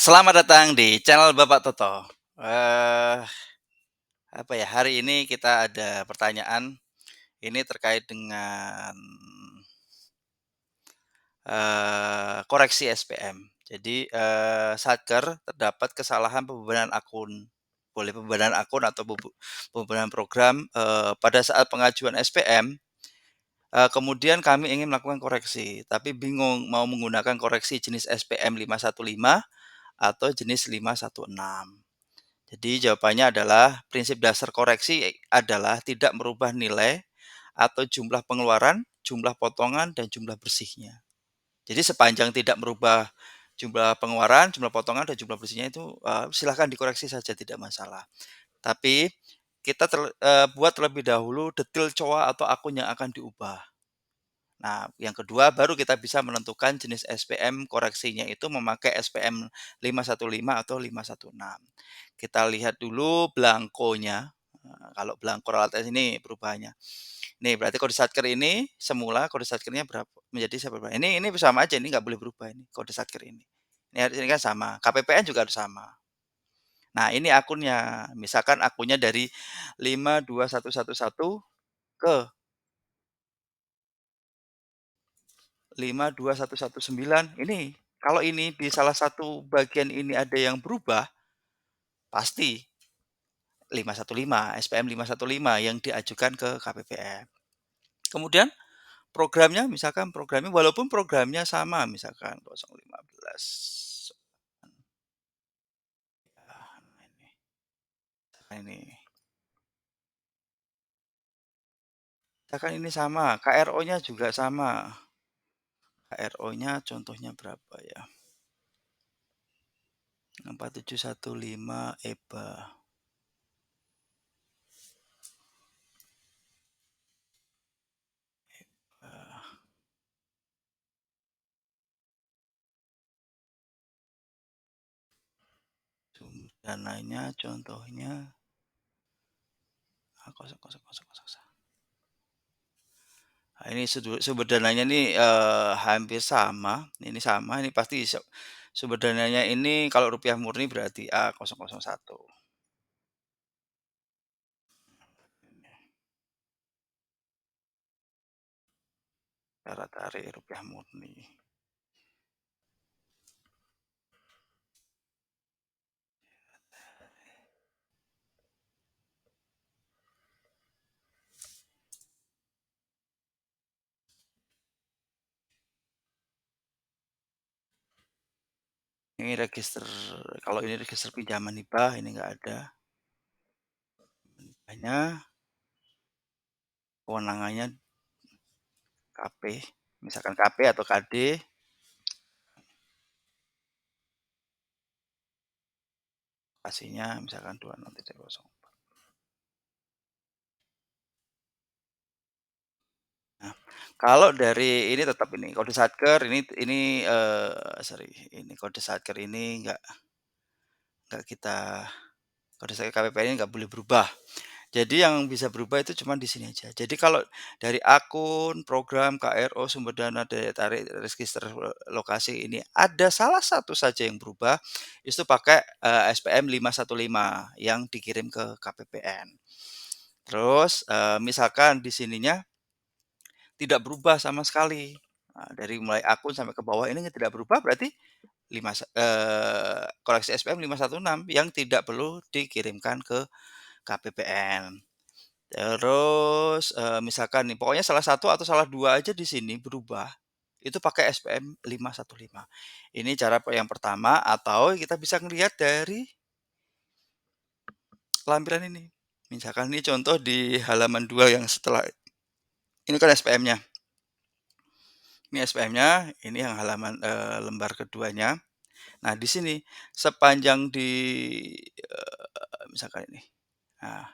Selamat datang di channel Bapak Toto. Eee, hari ini kita ada pertanyaan, ini terkait dengan, koreksi SPM. Jadi, Satker terdapat kesalahan pembenahan akun. Boleh pembenahan akun atau pembenahan program, pada saat pengajuan SPM, kemudian kami ingin melakukan koreksi, tapi bingung mau menggunakan koreksi jenis SPM 515 atau jenis 516. Jadi jawabannya adalah prinsip dasar koreksi adalah tidak merubah nilai atau jumlah pengeluaran, jumlah potongan, dan jumlah bersihnya. Jadi sepanjang tidak merubah jumlah pengeluaran, jumlah potongan, dan jumlah bersihnya itu, silahkan dikoreksi saja tidak masalah. Tapi kita buat terlebih dahulu detail COA atau akun yang akan diubah. Nah, yang kedua baru kita bisa menentukan jenis SPM koreksinya itu memakai SPM 515 atau 516. Kita lihat dulu belangkonya, kalau belangko relatif ini perubahannya. Nih berarti kode Satker ini semula kode Satkernya berapa menjadi berapa, ini sama aja, ini nggak boleh berubah ini kode Satker ini. Ini kan sama, KPPN juga harus sama. Nah ini akunnya, misalkan akunnya dari 52111 ke 52119 ini kalau ini di salah satu bagian ini ada yang berubah, pasti 515, SPM 515 yang diajukan ke KPPN. Kemudian programnya misalkan programnya walaupun programnya sama misalkan 015 ini misalkan ini sama, KRO-nya juga sama. KRO-nya contohnya berapa ya? 4715 EBA. Sumber dananya contohnya 00001. Nah, ini sumber dananya nih, hampir sama, ini sama, ini pasti sumber dananya ini kalau rupiah murni berarti A001. Cara tarik rupiah murni. Ini register kalau ini register pinjaman hibah ini nggak ada. Hanya kewenangannya KP, misalkan KP atau KD, lokasinya misalkan 26.0. Nah, kalau dari ini tetap ini kode Satker ini, sorry, ini kode Satker ini nggak kita kode Satker KPPN ini nggak boleh berubah. Jadi yang bisa berubah itu cuma di sini aja. Jadi kalau dari akun, program, KRO, sumber dana, daya tarik, register, lokasi ini ada salah satu saja yang berubah, itu pakai, SPM 515 yang dikirim ke KPPN. Terus, misalkan di sininya tidak berubah sama sekali, dari mulai akun sampai ke bawah ini tidak berubah berarti koreksi SPM 516 yang tidak perlu dikirimkan ke KPPN. Terus, misalkan nih pokoknya salah satu atau salah 2 aja di sini berubah, itu pakai SPM 515. Ini cara yang pertama atau kita bisa ngelihat dari lampiran ini. Misalkan ini contoh di halaman 2 yang setelah ini kan SPM-nya. Ini SPM-nya, ini yang halaman, lembar keduanya. Nah di sini sepanjang di, misalkan ini. Nah,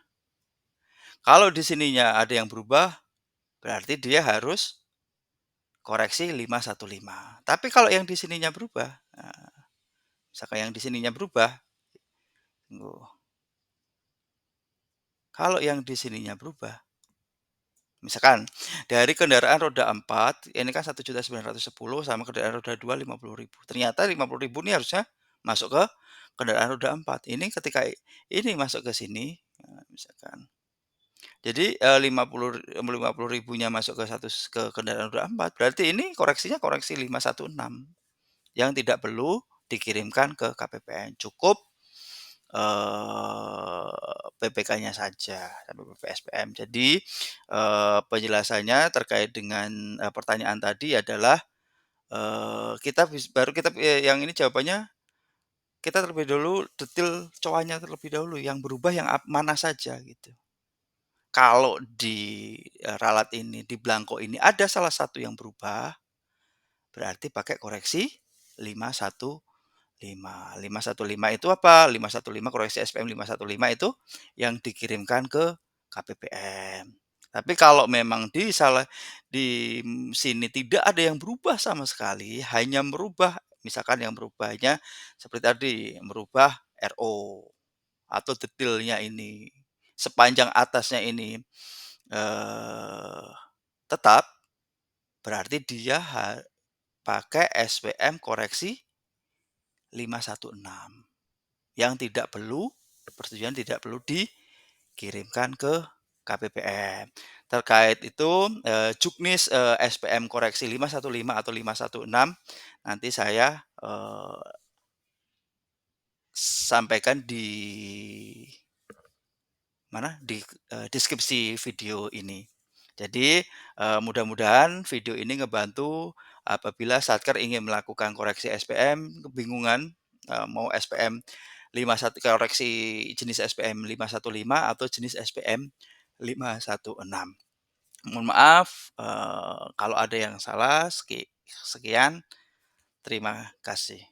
kalau di sininya ada yang berubah, berarti dia harus koreksi 515. Tapi kalau yang di sininya berubah, misalkan yang di sininya berubah, tunggu, kalau yang di sininya berubah, misalkan dari kendaraan roda 4, ini kan 1.910.000 sama kendaraan roda 2 50.000. Ternyata 50.000 ini harusnya masuk ke kendaraan roda 4. Ini ketika ini masuk ke sini, misalkan. Jadi, 50.000-nya masuk ke ke kendaraan roda 4, berarti ini koreksinya koreksi 516 yang tidak perlu dikirimkan ke KPPN, cukup, PPK-nya saja sampai PPSPM. Jadi, penjelasannya terkait dengan, pertanyaan tadi adalah, kita baru kita yang ini jawabannya kita terlebih dahulu detil coanya terlebih dahulu, yang berubah yang mana saja gitu. Kalau di, ralat ini, di belangko ini ada salah satu yang berubah, berarti pakai koreksi 515. 515 itu apa? 515 koreksi SPM 515 itu yang dikirimkan ke KPPM. Tapi kalau memang di sini tidak ada yang berubah sama sekali, hanya merubah misalkan yang berubahnya seperti tadi, merubah RO atau detailnya ini, sepanjang atasnya ini, eee, tetap, berarti dia pakai SPM koreksi 516 yang tidak perlu persetujuan tidak perlu dikirimkan ke KPPM. Terkait itu, juknis, SPM koreksi 515 atau 516 nanti saya, sampaikan di mana, di, deskripsi video ini. Jadi, mudah-mudahan video ini ngebantu apabila Satker ingin melakukan koreksi SPM, kebingungan, mau SPM koreksi jenis SPM 515 atau jenis SPM 516. Mohon maaf, kalau ada yang salah, sekian, terima kasih.